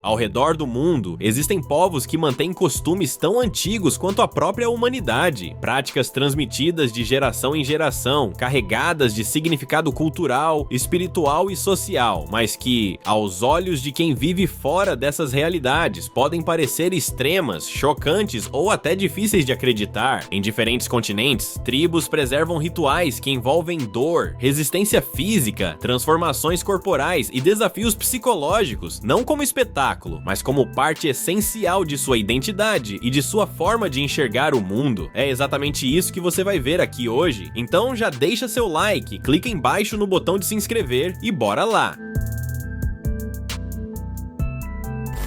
Ao redor do mundo, existem povos que mantêm costumes tão antigos quanto a própria humanidade, práticas transmitidas de geração em geração, carregadas de significado cultural, espiritual e social, mas que, aos olhos de quem vive fora dessas realidades, podem parecer extremas, chocantes ou até difíceis de acreditar. Em diferentes continentes, tribos preservam rituais que envolvem dor, resistência física, transformações corporais e desafios psicológicos, não como espetáculo, mas como parte essencial de sua identidade e de sua forma de enxergar o mundo. É exatamente isso que você vai ver aqui hoje, então já deixa seu like, clica embaixo no botão de se inscrever e bora lá!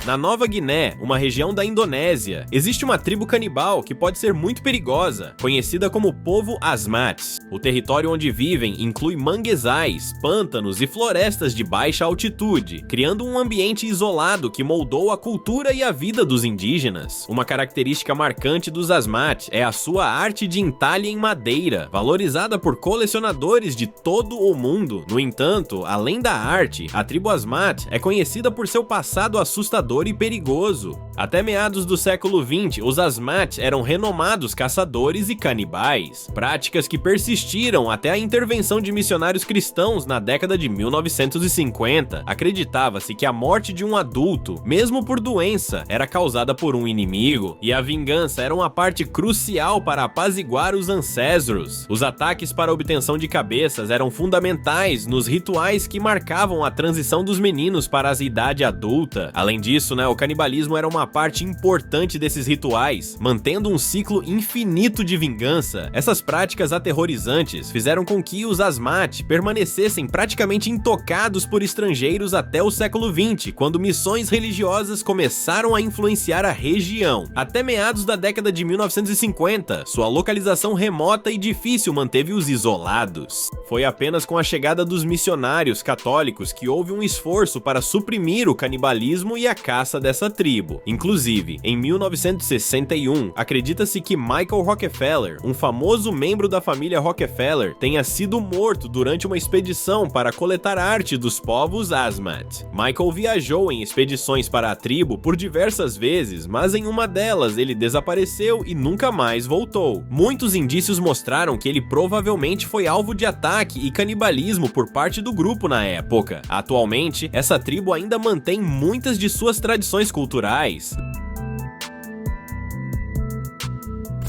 Na Nova Guiné, uma região da Indonésia, existe uma tribo canibal que pode ser muito perigosa, conhecida como povo Asmat. O território onde vivem inclui manguezais, pântanos e florestas de baixa altitude, criando um ambiente isolado que moldou a cultura e a vida dos indígenas. Uma característica marcante dos Asmat é a sua arte de entalhe em madeira, valorizada por colecionadores de todo o mundo. No entanto, além da arte, a tribo Asmat é conhecida por seu passado assustador e perigoso. Até meados do século XX, os Asmat eram renomados caçadores e canibais, práticas que persistiram até a intervenção de missionários cristãos na década de 1950. Acreditava-se que a morte de um adulto, mesmo por doença, era causada por um inimigo, e a vingança era uma parte crucial para apaziguar os ancestros. Os ataques para a obtenção de cabeças eram fundamentais nos rituais que marcavam a transição dos meninos para a idade adulta. Além disso, o canibalismo era uma parte importante desses rituais, mantendo um ciclo infinito de vingança. Essas práticas aterrorizantes fizeram com que os Asmat permanecessem praticamente intocados por estrangeiros até o século XX, quando missões religiosas começaram a influenciar a região. Até meados da década de 1950, sua localização remota e difícil manteve-os isolados. Foi apenas com a chegada dos missionários católicos que houve um esforço para suprimir o canibalismo e a caça dessa tribo. Inclusive, em 1961, acredita-se que Michael Rockefeller, um famoso membro da família Rockefeller, tenha sido morto durante uma expedição para coletar arte dos povos Asmat. Michael viajou em expedições para a tribo por diversas vezes, mas em uma delas ele desapareceu e nunca mais voltou. Muitos indícios mostraram que ele provavelmente foi alvo de ataque e canibalismo por parte do grupo na época. Atualmente, essa tribo ainda mantém muitas de suas tradições culturais.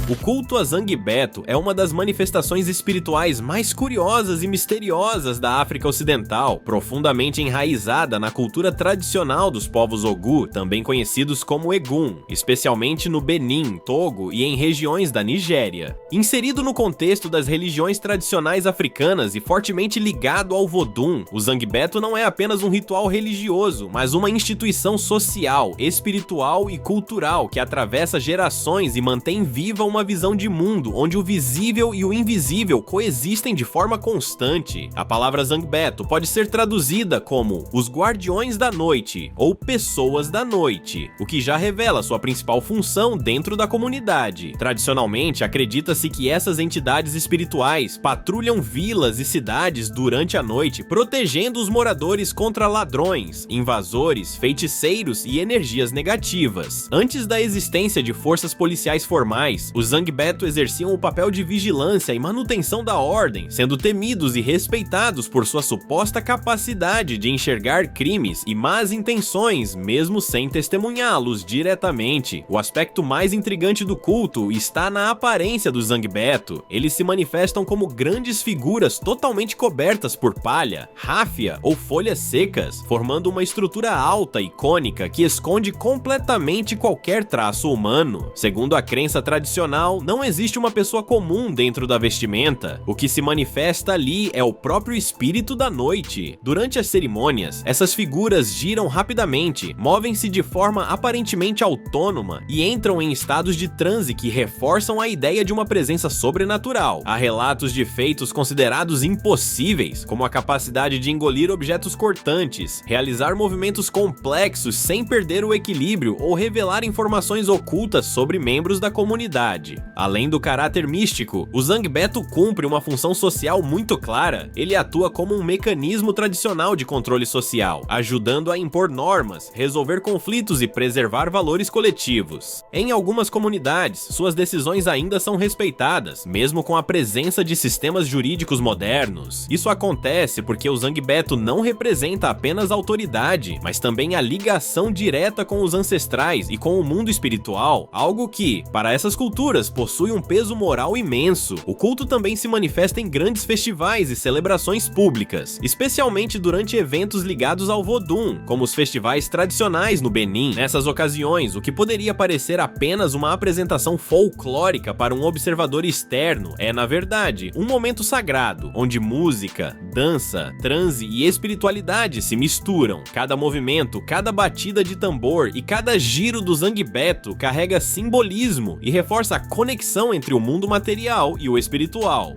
O culto a Zangbeto é uma das manifestações espirituais mais curiosas e misteriosas da África Ocidental, profundamente enraizada na cultura tradicional dos povos Ogu, também conhecidos como Egun, especialmente no Benin, Togo e em regiões da Nigéria. Inserido no contexto das religiões tradicionais africanas e fortemente ligado ao Vodun, o Zangbeto não é apenas um ritual religioso, mas uma instituição social, espiritual e cultural que atravessa gerações e mantém viva uma visão de mundo onde o visível e o invisível coexistem de forma constante. A palavra Zangbeto pode ser traduzida como os guardiões da noite ou pessoas da noite, o que já revela sua principal função dentro da comunidade. Tradicionalmente, acredita-se que essas entidades espirituais patrulham vilas e cidades durante a noite, protegendo os moradores contra ladrões, invasores, feiticeiros e energias negativas. Antes da existência de forças policiais formais, os Zangbeto exerciam o papel de vigilância e manutenção da ordem, sendo temidos e respeitados por sua suposta capacidade de enxergar crimes e más intenções, mesmo sem testemunhá-los diretamente. O aspecto mais intrigante do culto está na aparência dos Zangbeto. Eles se manifestam como grandes figuras totalmente cobertas por palha, ráfia ou folhas secas, formando uma estrutura alta e cônica que esconde completamente qualquer traço humano. Segundo a crença tradicional, não existe uma pessoa comum dentro da vestimenta. O que se manifesta ali é o próprio espírito da noite. Durante as cerimônias, essas figuras giram rapidamente, movem-se de forma aparentemente autônoma e entram em estados de transe que reforçam a ideia de uma presença sobrenatural. Há relatos de feitos considerados impossíveis, como a capacidade de engolir objetos cortantes, realizar movimentos complexos sem perder o equilíbrio ou revelar informações ocultas sobre membros da comunidade. sociedade. Além do caráter místico, o Zangbeto cumpre uma função social muito clara. Ele atua como um mecanismo tradicional de controle social, ajudando a impor normas, resolver conflitos e preservar valores coletivos. Em algumas comunidades, suas decisões ainda são respeitadas, mesmo com a presença de sistemas jurídicos modernos. Isso acontece porque o Zangbeto não representa apenas a autoridade, mas também a ligação direta com os ancestrais e com o mundo espiritual, algo que, para essas culturas, possui um peso moral imenso. O culto também se manifesta em grandes festivais e celebrações públicas, especialmente durante eventos ligados ao Vodun, como os festivais tradicionais no Benin. Nessas ocasiões, o que poderia parecer apenas uma apresentação folclórica para um observador externo é, na verdade, um momento sagrado, onde música, dança, transe e espiritualidade se misturam. Cada movimento, cada batida de tambor e cada giro do Zangbeto carrega simbolismo e reforça a conexão entre o mundo material e o espiritual.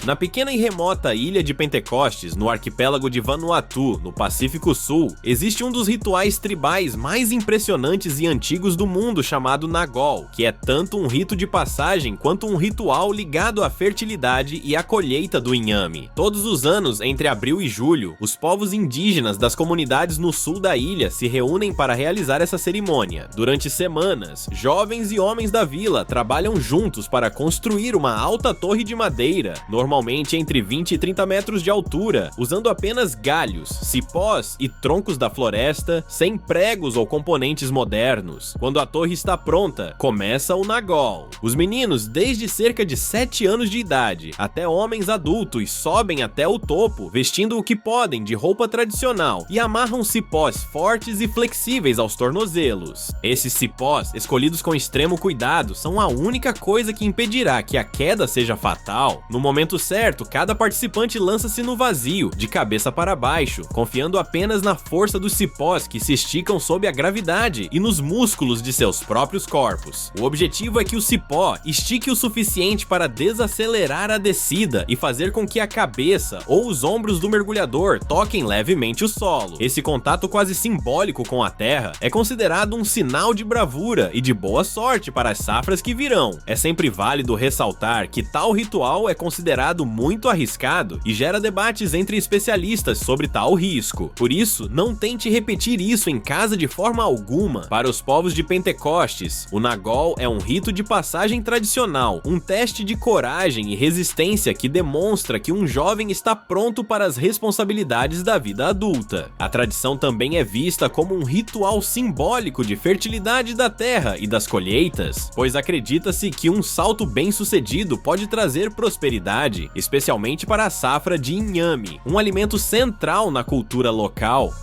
Na pequena e remota ilha de Pentecostes, no arquipélago de Vanuatu, no Pacífico Sul, existe um dos rituais tribais mais impressionantes e antigos do mundo chamado Nagol, que é tanto um rito de passagem quanto um ritual ligado à fertilidade e à colheita do inhame. Todos os anos, entre abril e julho, os povos indígenas das comunidades no sul da ilha se reúnem para realizar essa cerimônia. Durante semanas, jovens e homens da vila trabalham juntos para construir uma alta torre de madeira, normalmente entre 20 e 30 metros de altura, usando apenas galhos, cipós e troncos da floresta, sem pregos ou componentes modernos. Quando a torre está pronta, começa o Nagol. Os meninos, desde cerca de 7 anos de idade até homens adultos, sobem até o topo, vestindo o que podem de roupa tradicional e amarram cipós fortes e flexíveis aos tornozelos. Esses cipós, escolhidos com extremo cuidado, são a única coisa que impedirá que a queda seja fatal. No momento certo, cada participante lança-se no vazio, de cabeça para baixo, confiando apenas na força dos cipós que se esticam sob a gravidade e nos músculos de seus próprios corpos. O objetivo é que o cipó estique o suficiente para desacelerar a descida e fazer com que a cabeça ou os ombros do mergulhador toquem levemente o solo. Esse contato quase simbólico com a terra é considerado um sinal de bravura e de boa sorte para as safras que virão. É sempre válido ressaltar que tal ritual é considerado muito arriscado e gera debates entre especialistas sobre tal risco. Por isso, não tente repetir isso em casa de forma alguma. Para os povos de Pentecostes, o Nagol é um rito de passagem tradicional, um teste de coragem e resistência que demonstra que um jovem está pronto para as responsabilidades da vida adulta. A tradição também é vista como um ritual simbólico de fertilidade da terra e das colheitas, pois acredita-se que um salto bem-sucedido pode trazer prosperidade, especialmente para a safra de inhame, um alimento central na cultura local.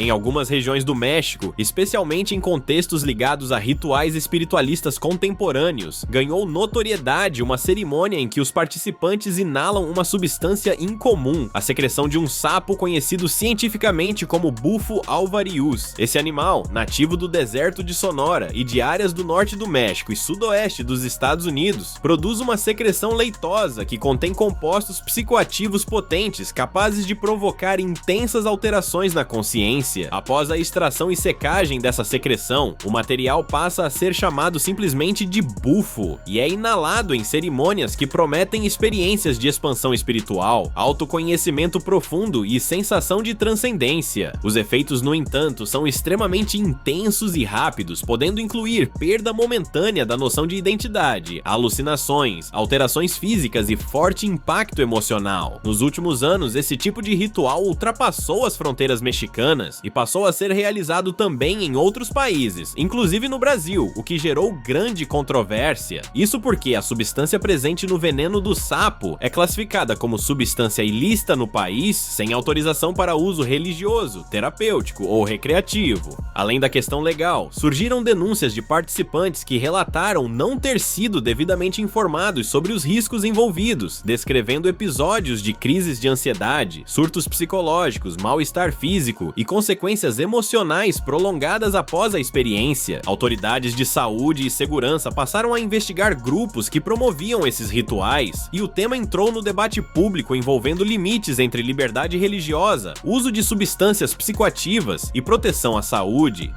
Em algumas regiões do México, especialmente em contextos ligados a rituais espiritualistas contemporâneos, ganhou notoriedade uma cerimônia em que os participantes inalam uma substância incomum, a secreção de um sapo conhecido cientificamente como bufo alvarius. Esse animal, nativo do deserto de Sonora e de áreas do norte do México e sudoeste dos Estados Unidos, produz uma secreção leitosa que contém compostos psicoativos potentes capazes de provocar intensas alterações na consciência. Após a extração e secagem dessa secreção, o material passa a ser chamado simplesmente de bufo e é inalado em cerimônias que prometem experiências de expansão espiritual, autoconhecimento profundo e sensação de transcendência. Os efeitos, no entanto, são extremamente intensos e rápidos, podendo incluir perda momentânea da noção de identidade, alucinações, alterações físicas e forte impacto emocional. Nos últimos anos, esse tipo de ritual ultrapassou as fronteiras mexicanas e passou a ser realizado também em outros países, inclusive no Brasil, o que gerou grande controvérsia. Isso porque a substância presente no veneno do sapo é classificada como substância ilícita no país sem autorização para uso religioso, terapêutico ou recreativo. Além da questão legal, surgiram denúncias de participantes que relataram não ter sido devidamente informados sobre os riscos envolvidos, descrevendo episódios de crises de ansiedade, surtos psicológicos, mal-estar físico e consequências emocionais prolongadas após a experiência. Autoridades de saúde e segurança passaram a investigar grupos que promoviam esses rituais, e o tema entrou no debate público envolvendo limites entre liberdade religiosa, uso de substâncias psicoativas e proteção à saúde.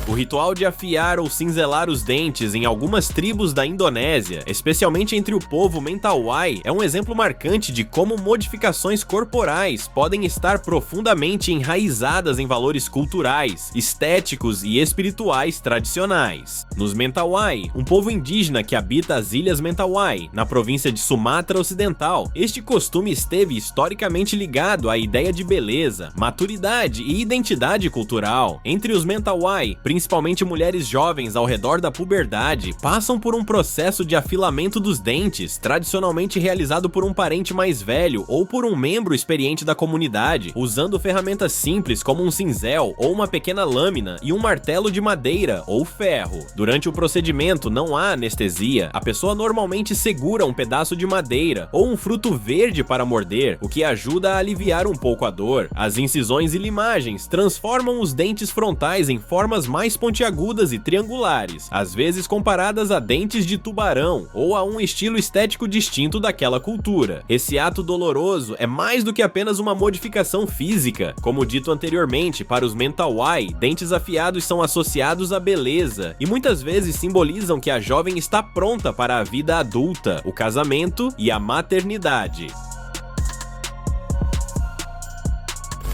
O ritual de afiar ou cinzelar os dentes em algumas tribos da Indonésia, especialmente entre o povo Mentawai, é um exemplo marcante de como modificações corporais podem estar profundamente enraizadas em valores culturais, estéticos e espirituais tradicionais. Nos Mentawai, um povo indígena que habita as Ilhas Mentawai, na província de Sumatra Ocidental, este costume esteve historicamente ligado à ideia de beleza, maturidade e identidade cultural. Entre os Mentawai, principalmente mulheres jovens ao redor da puberdade, passam por um processo de afilamento dos dentes, tradicionalmente realizado por um parente mais velho ou por um membro experiente da comunidade, usando ferramentas simples como um cinzel ou uma pequena lâmina e um martelo de madeira ou ferro. Durante o procedimento não há anestesia, a pessoa normalmente segura um pedaço de madeira ou um fruto verde para morder, o que ajuda a aliviar um pouco a dor. As incisões e limagens transformam os dentes frontais em formas mais pontiagudas e triangulares, às vezes comparadas a dentes de tubarão ou a um estilo estético distinto daquela cultura. Esse ato doloroso é mais do que apenas uma modificação física. Como dito anteriormente, para os Mentawai, dentes afiados são associados à beleza e muitas vezes simbolizam que a jovem está pronta para a vida adulta, o casamento e a maternidade.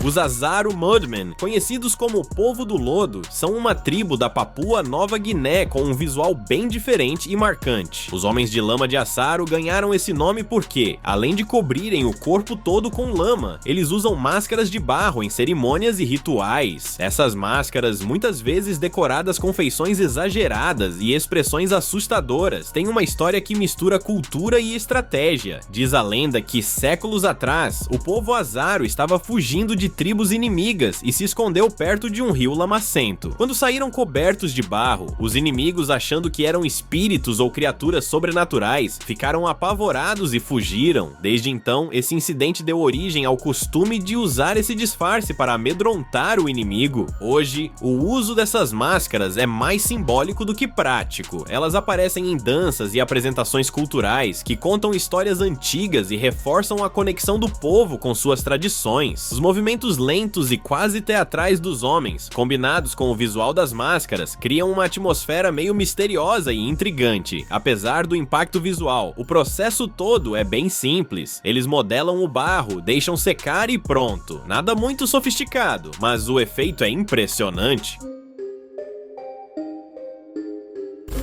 Os Azaru Mudmen, conhecidos como o Povo do Lodo, são uma tribo da Papua Nova Guiné com um visual bem diferente e marcante. Os Homens de Lama de Asaro ganharam esse nome porque, além de cobrirem o corpo todo com lama, eles usam máscaras de barro em cerimônias e rituais. Essas máscaras, muitas vezes decoradas com feições exageradas e expressões assustadoras, têm uma história que mistura cultura e estratégia. Diz a lenda que, séculos atrás, o povo Azaru estava fugindo de tribos inimigas e se escondeu perto de um rio lamacento. Quando saíram cobertos de barro, os inimigos, achando que eram espíritos ou criaturas sobrenaturais, ficaram apavorados e fugiram. Desde então, esse incidente deu origem ao costume de usar esse disfarce para amedrontar o inimigo. Hoje, o uso dessas máscaras é mais simbólico do que prático. Elas aparecem em danças e apresentações culturais que contam histórias antigas e reforçam a conexão do povo com suas tradições. Os movimentos lentos e quase teatrais dos homens, combinados com o visual das máscaras, criam uma atmosfera meio misteriosa e intrigante. Apesar do impacto visual, o processo todo é bem simples. Eles modelam o barro, deixam secar e pronto. Nada muito sofisticado, mas o efeito é impressionante.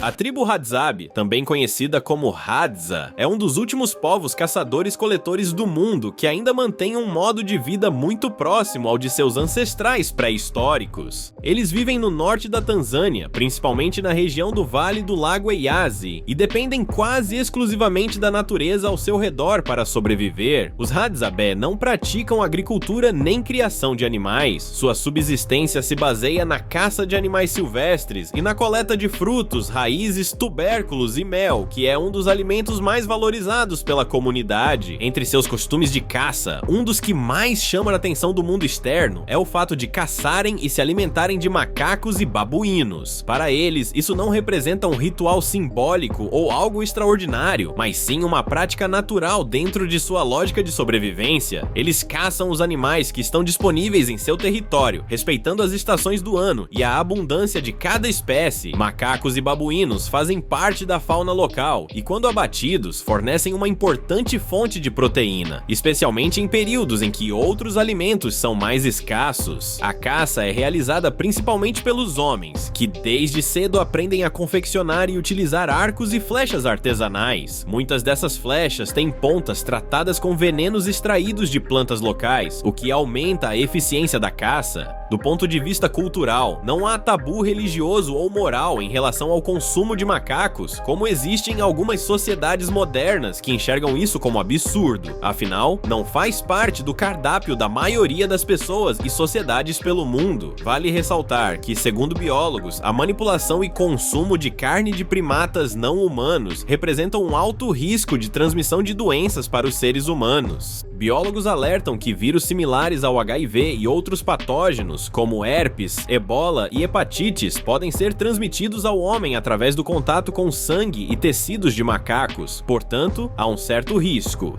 A tribo Hadzabe, também conhecida como Hadza, é um dos últimos povos caçadores-coletores do mundo que ainda mantém um modo de vida muito próximo ao de seus ancestrais pré-históricos. Eles vivem no norte da Tanzânia, principalmente na região do Vale do Lago Eyasi, e dependem quase exclusivamente da natureza ao seu redor para sobreviver. Os Hadzabe não praticam agricultura nem criação de animais. Sua subsistência se baseia na caça de animais silvestres e na coleta de frutos, raízes, tubérculos e mel, que é um dos alimentos mais valorizados pela comunidade. Entre seus costumes de caça, um dos que mais chama a atenção do mundo externo é o fato de caçarem e se alimentarem de macacos e babuínos. Para eles, isso não representa um ritual simbólico ou algo extraordinário, mas sim uma prática natural dentro de sua lógica de sobrevivência. Eles caçam os animais que estão disponíveis em seu território, respeitando as estações do ano e a abundância de cada espécie. Macacos e babuínos fazem parte da fauna local e, quando abatidos, fornecem uma importante fonte de proteína, especialmente em períodos em que outros alimentos são mais escassos. A caça é realizada principalmente pelos homens, que desde cedo aprendem a confeccionar e utilizar arcos e flechas artesanais. Muitas dessas flechas têm pontas tratadas com venenos extraídos de plantas locais, o que aumenta a eficiência da caça. Do ponto de vista cultural, não há tabu religioso ou moral em relação ao consumo consumo de macacos, como existe em algumas sociedades modernas que enxergam isso como absurdo. Afinal, não faz parte do cardápio da maioria das pessoas e sociedades pelo mundo. Vale ressaltar que, segundo biólogos, a manipulação e consumo de carne de primatas não humanos representam um alto risco de transmissão de doenças para os seres humanos. Biólogos alertam que vírus similares ao HIV e outros patógenos, como herpes, ebola e hepatites, podem ser transmitidos ao homem através do contato com sangue e tecidos de macacos. Portanto, há um certo risco.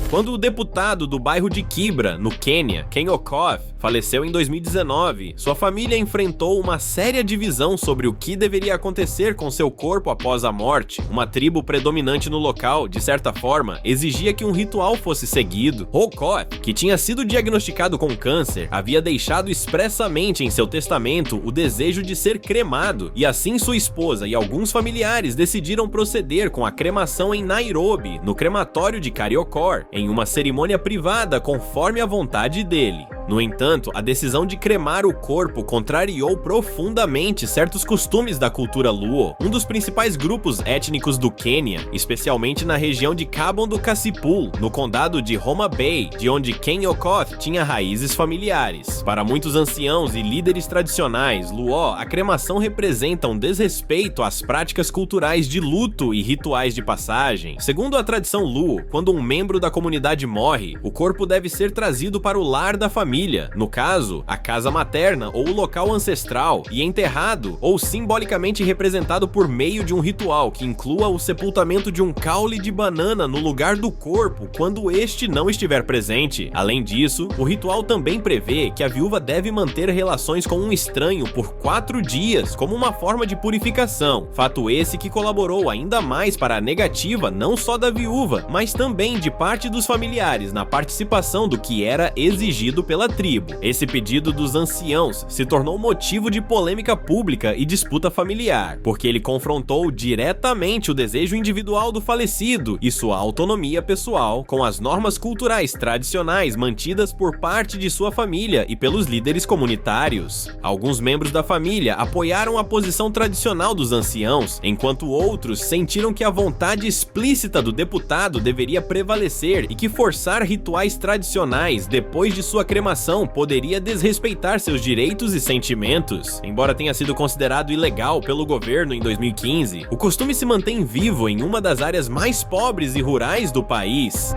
Quando o deputado do bairro de Kibra, no Quênia, Ken Okoth, faleceu em 2019, sua família enfrentou uma séria divisão sobre o que deveria acontecer com seu corpo após a morte. Uma tribo predominante no local, de certa forma, exigia que um ritual fosse seguido. Okoth, que tinha sido diagnosticado com câncer, havia deixado expressamente em seu testamento o desejo de ser cremado, e assim sua esposa e alguns familiares decidiram proceder com a cremação em Nairobi, no crematório de Kariokor, em uma cerimônia privada conforme a vontade dele. No entanto, a decisão de cremar o corpo contrariou profundamente certos costumes da cultura Luo, um dos principais grupos étnicos do Quênia, especialmente na região de Kabondo Kasipul, no condado de Homa Bay, de onde Ken Okoth tinha raízes familiares. Para muitos anciãos e líderes tradicionais Luo, a cremação representa um desrespeito às práticas culturais de luto e rituais de passagem. Segundo a tradição Luo, quando um membro da comunidade morre, o corpo deve ser trazido para o lar da família, no caso, a casa materna ou o local ancestral, e enterrado ou simbolicamente representado por meio de um ritual que inclua o sepultamento de um caule de banana no lugar do corpo quando este não estiver presente. Além disso, o ritual também prevê que a viúva deve manter relações com um estranho por 4 dias como uma forma de purificação, fato esse que colaborou ainda mais para a negativa não só da viúva, mas também de parte dos familiares na participação do que era exigido pela tribo. Esse pedido dos anciãos se tornou motivo de polêmica pública e disputa familiar, porque ele confrontou diretamente o desejo individual do falecido e sua autonomia pessoal com as normas culturais tradicionais mantidas por parte de sua família e pelos líderes comunitários. Alguns membros da família apoiaram a posição tradicional dos anciãos, enquanto outros sentiram que a vontade explícita do deputado deveria prevalecer e que forçar rituais tradicionais depois de sua cremação poderia desrespeitar seus direitos e sentimentos. Embora tenha sido considerado ilegal pelo governo em 2015, o costume se mantém vivo em uma das áreas mais pobres e rurais do país.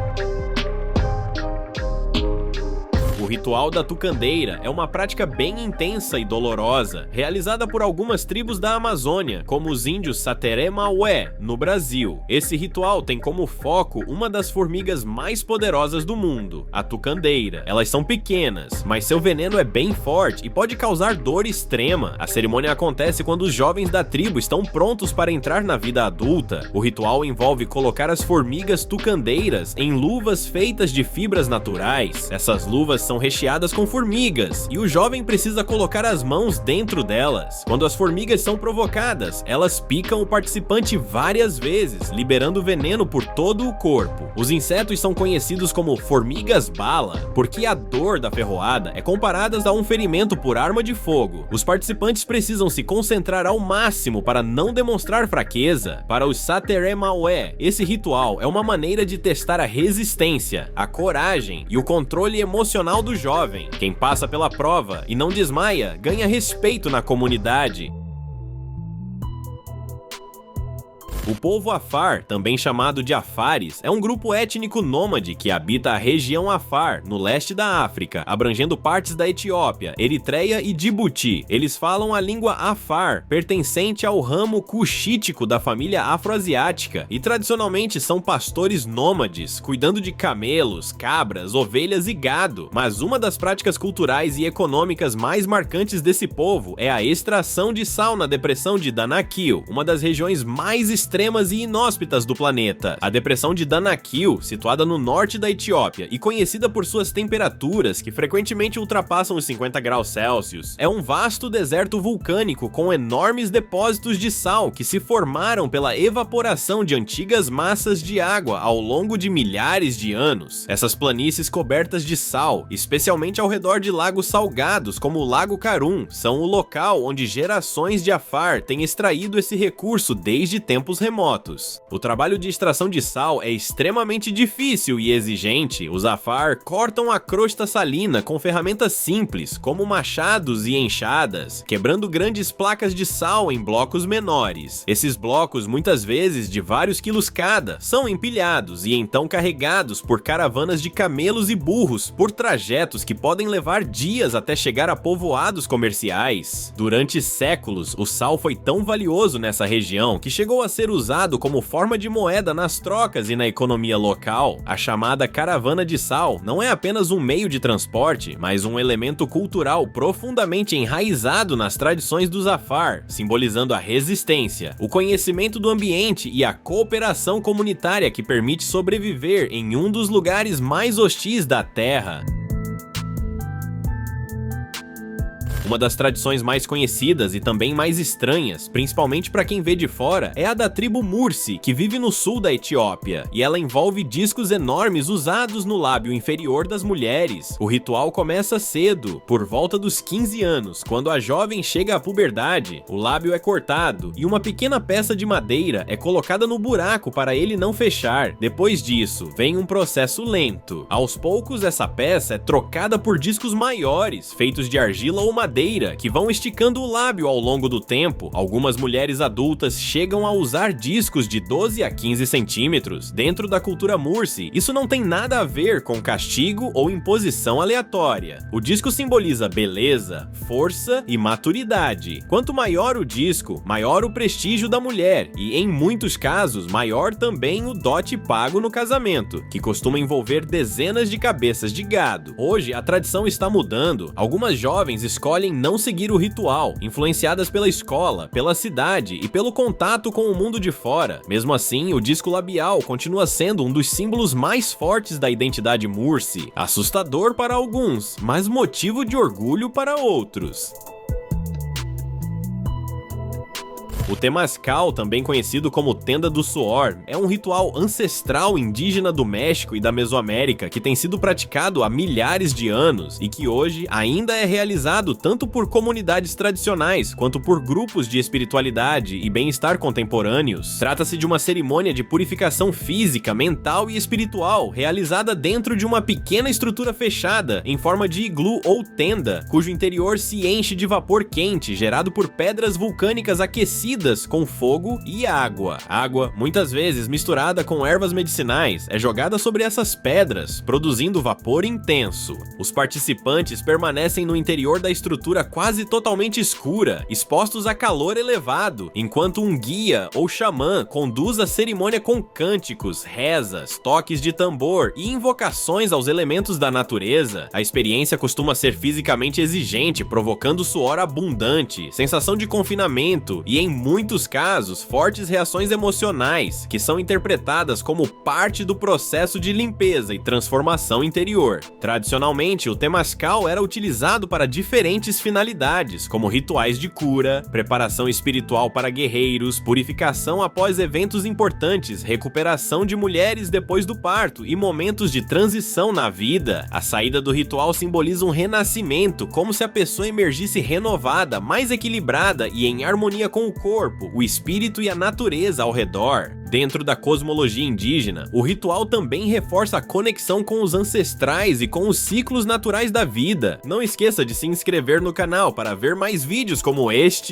O ritual da tucandeira é uma prática bem intensa e dolorosa, realizada por algumas tribos da Amazônia, como os índios Sateré Maué, no Brasil. Esse ritual tem como foco uma das formigas mais poderosas do mundo, a tucandeira. Elas são pequenas, mas seu veneno é bem forte e pode causar dor extrema. A cerimônia acontece quando os jovens da tribo estão prontos para entrar na vida adulta. O ritual envolve colocar as formigas tucandeiras em luvas feitas de fibras naturais. Essas luvas são recheadas com formigas, e o jovem precisa colocar as mãos dentro delas. Quando as formigas são provocadas, elas picam o participante várias vezes, liberando veneno por todo o corpo. Os insetos são conhecidos como formigas-bala, porque a dor da ferroada é comparada a um ferimento por arma de fogo. Os participantes precisam se concentrar ao máximo para não demonstrar fraqueza. Para os Sateré Maué, esse ritual é uma maneira de testar a resistência, a coragem e o controle emocional do jovem. Quem passa pela prova e não desmaia ganha respeito na comunidade. O povo Afar, também chamado de Afares, é um grupo étnico nômade que habita a região Afar, no leste da África, abrangendo partes da Etiópia, Eritreia e Djibouti. Eles falam a língua Afar, pertencente ao ramo cuxítico da família afroasiática, e tradicionalmente são pastores nômades, cuidando de camelos, cabras, ovelhas e gado. Mas uma das práticas culturais e econômicas mais marcantes desse povo é a extração de sal na depressão de Danakil, uma das regiões mais extremas extremas e inóspitas do planeta. A depressão de Danakil, situada no norte da Etiópia e conhecida por suas temperaturas que frequentemente ultrapassam os 50 graus Celsius, é um vasto deserto vulcânico com enormes depósitos de sal que se formaram pela evaporação de antigas massas de água ao longo de milhares de anos. Essas planícies cobertas de sal, especialmente ao redor de lagos salgados como o Lago Karun, são o local onde gerações de Afar têm extraído esse recurso desde tempos remotos. O trabalho de extração de sal é extremamente difícil e exigente. Os Afar cortam a crosta salina com ferramentas simples, como machados e enxadas, quebrando grandes placas de sal em blocos menores. Esses blocos, muitas vezes de vários quilos cada, são empilhados e então carregados por caravanas de camelos e burros por trajetos que podem levar dias até chegar a povoados comerciais. Durante séculos, o sal foi tão valioso nessa região que chegou a ser usado como forma de moeda nas trocas e na economia local. A chamada caravana de sal não é apenas um meio de transporte, mas um elemento cultural profundamente enraizado nas tradições dos Afar, simbolizando a resistência, o conhecimento do ambiente e a cooperação comunitária que permite sobreviver em um dos lugares mais hostis da Terra. Uma das tradições mais conhecidas e também mais estranhas, principalmente para quem vê de fora, é a da tribo Mursi, que vive no sul da Etiópia, e ela envolve discos enormes usados no lábio inferior das mulheres. O ritual começa cedo, por volta dos 15 anos, quando a jovem chega à puberdade, o lábio é cortado e uma pequena peça de madeira é colocada no buraco para ele não fechar. Depois disso, vem um processo lento. Aos poucos, essa peça é trocada por discos maiores, feitos de argila ou madeira, que vão esticando o lábio ao longo do tempo. Algumas mulheres adultas chegam a usar discos de 12 a 15 centímetros. Dentro da cultura Mursi, isso não tem nada a ver com castigo ou imposição aleatória. O disco simboliza beleza, força e maturidade. Quanto maior o disco, maior o prestígio da mulher e, em muitos casos, maior também o dote pago no casamento, que costuma envolver dezenas de cabeças de gado. Hoje, a tradição está mudando. Algumas jovens escolhem não seguir o ritual, influenciadas pela escola, pela cidade e pelo contato com o mundo de fora. Mesmo assim, o disco labial continua sendo um dos símbolos mais fortes da identidade Mursi, assustador para alguns, mas motivo de orgulho para outros. O Temazcal, também conhecido como Tenda do Suor, é um ritual ancestral indígena do México e da Mesoamérica que tem sido praticado há milhares de anos e que hoje ainda é realizado tanto por comunidades tradicionais quanto por grupos de espiritualidade e bem-estar contemporâneos. Trata-se de uma cerimônia de purificação física, mental e espiritual realizada dentro de uma pequena estrutura fechada em forma de iglu ou tenda, cujo interior se enche de vapor quente gerado por pedras vulcânicas aquecidas com fogo e água. Água, muitas vezes misturada com ervas medicinais, é jogada sobre essas pedras, produzindo vapor intenso. Os participantes permanecem no interior da estrutura quase totalmente escura, expostos a calor elevado, enquanto um guia ou xamã conduz a cerimônia com cânticos, rezas, toques de tambor e invocações aos elementos da natureza. A experiência costuma ser fisicamente exigente, provocando suor abundante, sensação de confinamento e, em muitos casos, fortes reações emocionais, que são interpretadas como parte do processo de limpeza e transformação interior. Tradicionalmente, o Temazcal era utilizado para diferentes finalidades, como rituais de cura, preparação espiritual para guerreiros, purificação após eventos importantes, recuperação de mulheres depois do parto e momentos de transição na vida. A saída do ritual simboliza um renascimento, como se a pessoa emergisse renovada, mais equilibrada e em harmonia com o corpo, o espírito e a natureza ao redor. Dentro da cosmologia indígena, o ritual também reforça a conexão com os ancestrais e com os ciclos naturais da vida. Não esqueça de se inscrever no canal para ver mais vídeos como este